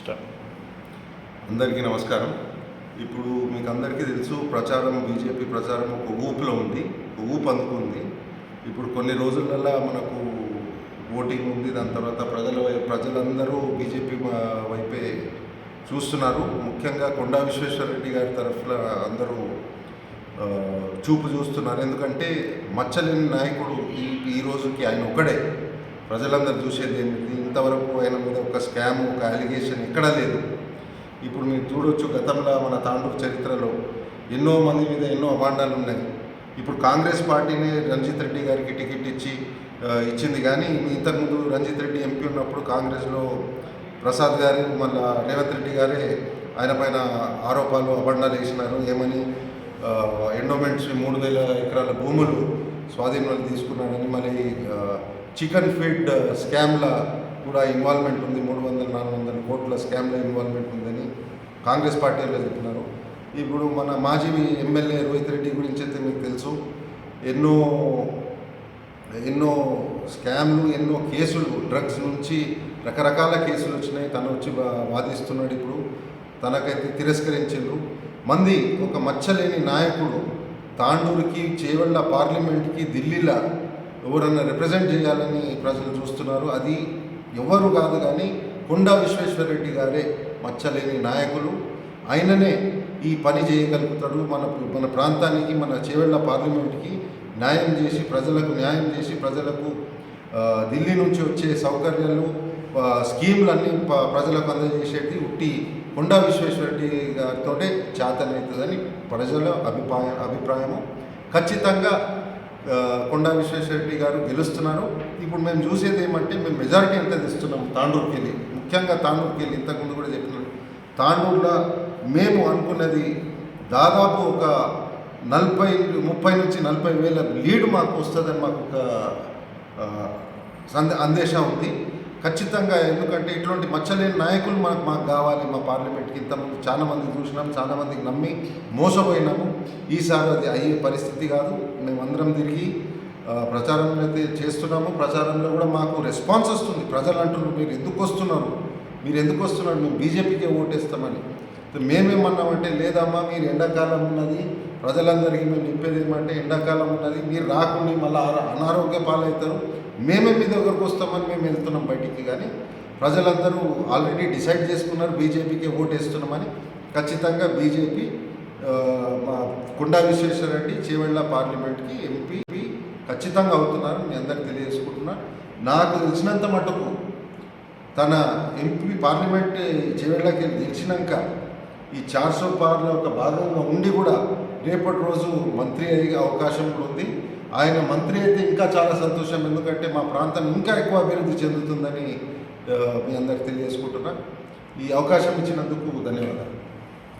Start. అందరికీ నమస్కారం. ఇప్పుడు మీకు అందరికీ తెలుసు, బీజేపీ ప్రచారం ఒక ఊపులో ఉంది, ఒక ఊపు అందుకుంది. ఇప్పుడు కొన్ని రోజులల్లా మనకు ఓటింగ్ ఉంది. దాని తర్వాత ప్రజలందరూ బీజేపీ వైపే చూస్తున్నారు. ముఖ్యంగా కొండా విశ్వేశ్వరరెడ్డి గారి తరఫున అందరూ చూపు చూస్తున్నారు. ఎందుకంటే మచ్చలేని నాయకుడు ఈ రోజుకి ఆయన ఒక్కడే. ప్రజలందరూ చూసేది ఏంటి, ఇంతవరకు ఆయన మీద ఒక స్కామ్, ఒక అలిగేషన్ ఎక్కడా లేదు. ఇప్పుడు మీరు చూడొచ్చు, గతంలో మన తాండూరు చరిత్రలో ఎన్నో మంది మీద ఎన్నో అభాండాలు ఉన్నాయి. ఇప్పుడు కాంగ్రెస్ పార్టీనే రంజిత్ రెడ్డి గారికి టికెట్ ఇచ్చింది. కానీ ఇంతకుముందు రంజిత్ రెడ్డి ఎంపీ ఉన్నప్పుడు కాంగ్రెస్లో ప్రసాద్ గారు, మళ్ళీ రేవంత్ రెడ్డి గారే ఆయన పైన ఆరోపాలు, అభాండాలు వేసినారు. ఏమని, ఎండోమెంట్స్ 3000 ఎకరాల భూములు స్వాధీనంలో తీసుకున్నాడని, మళ్ళీ చికెన్ ఫీడ్ స్కామ్ల కూడా ఇన్వాల్వ్మెంట్ ఉంది, 300-400 కోట్ల స్కామ్లో ఇన్వాల్వ్మెంట్ ఉందని కాంగ్రెస్ పార్టీలో చెప్పినారు. ఇప్పుడు మన మాజీ ఎమ్మెల్యే రోహిత్ రెడ్డి గురించి అయితే మీకు తెలుసు, ఎన్నో స్కామ్లు, ఎన్నో కేసులు, డ్రగ్స్ నుంచి రకరకాల కేసులు వచ్చినాయి. తను వచ్చి వాదిస్తున్నాడు. ఇప్పుడు తనకైతే తిరస్కరించారు. ఒక మచ్చలేని నాయకుడు తాండూరుకి, చేవెళ్ళ పార్లమెంట్కి, ఢిల్లీలో ఎవరన్నా రిప్రజెంట్ చేయాలని ప్రజలు చూస్తున్నారు. అది ఎవరు కాదు కానీ కొండా విశ్వేశ్వరరెడ్డి గారే మచ్చలేని నాయకులు. ఆయననే ఈ పని చేయగలుగుతాడు. మన ప్రాంతానికి, మన చేవెళ్ళ పార్లమెంట్కి న్యాయం చేసి, ప్రజలకు ఢిల్లీ నుంచి వచ్చే సౌకర్యాలు, స్కీములన్నీ ప్రజలకు అందజేసేది ఉట్టి కొండా విశ్వేశ్వరరెడ్డి గారితో చేతనవుతుందని ప్రజల అభిప్రాయము. ఖచ్చితంగా కొండా విశ్వేశ్వరరెడ్డి గారు గెలుస్తున్నారు. ఇప్పుడు మేము చూసేది ఏమంటే, మేము మెజారిటీ ఎంత తెస్తున్నాం తాండూరుకి వెళ్ళి, ముఖ్యంగా తాండూరుకి వెళ్ళి. ఇంతకుముందు కూడా చెప్పినాం, తాండూరులో మేము అనుకున్నది దాదాపు ఒక 30 నుంచి 40 వేల లీడ్ మాకు వస్తుందని మాకు ఒక అందేశం ఉంది ఖచ్చితంగా. ఎందుకంటే ఇటువంటి మచ్చలేని నాయకులు మాకు కావాలి మా పార్లమెంట్కి. ఇంతకుముందు చాలా మంది చూసినాం, చాలా మందికి నమ్మి మోసపోయినాము. ఈసారి అది అయ్యే పరిస్థితి కాదు. మేమందరం తిరిగి ప్రచారంలో అయితే చేస్తున్నాము. ప్రచారంలో కూడా మాకు రెస్పాన్స్ వస్తుంది. ప్రజలు అంటున్నారు, మీరు ఎందుకు వస్తున్నారు, మేము బీజేపీకే ఓటేస్తామని. మేమేమన్నామంటే, లేదమ్మా, మీరు ఎండాకాలం ఉన్నది, ప్రజలందరికీ మేము చెప్పేది ఏమంటే, ఎండాకాలం ఉన్నది, మీరు రాకుండా మళ్ళీ అనారోగ్య పాలవుతారు, మేమే మీ దగ్గరకు వస్తామని మేము వెళ్తున్నాం బయటికి. కానీ ప్రజలందరూ ఆల్రెడీ డిసైడ్ చేసుకున్నారు, బీజేపీకే ఓటేస్తున్నామని. ఖచ్చితంగా బీజేపీ మా కొండా విశ్వేశ్వరరెడ్డి చేవెళ్ళ పార్లమెంట్కి ఎంపీ ఖచ్చితంగా అవుతున్నారు. మీ అందరికీ తెలియజేసుకుంటున్నా. నాకు తెలిసినంత మటుకు తన ఎంపీ పార్లమెంట్ చేవెళ్ళకి గెలిచినాక ఈ 400 పార్లో ఒక భాగంగా ఉండి కూడా రేపటి రోజు మంత్రి అయ్యే అవకాశం కూడా ఉంది. ఆయన మంత్రి అయితే ఇంకా చాలా సంతోషం. ఎందుకంటే మా ప్రాంతం ఇంకా ఎక్కువ అభివృద్ధి చెందుతుందని మీ అందరికి తెలియజేసుకుంటున్నా. ఈ అవకాశం ఇచ్చినందుకు ధన్యవాదాలు.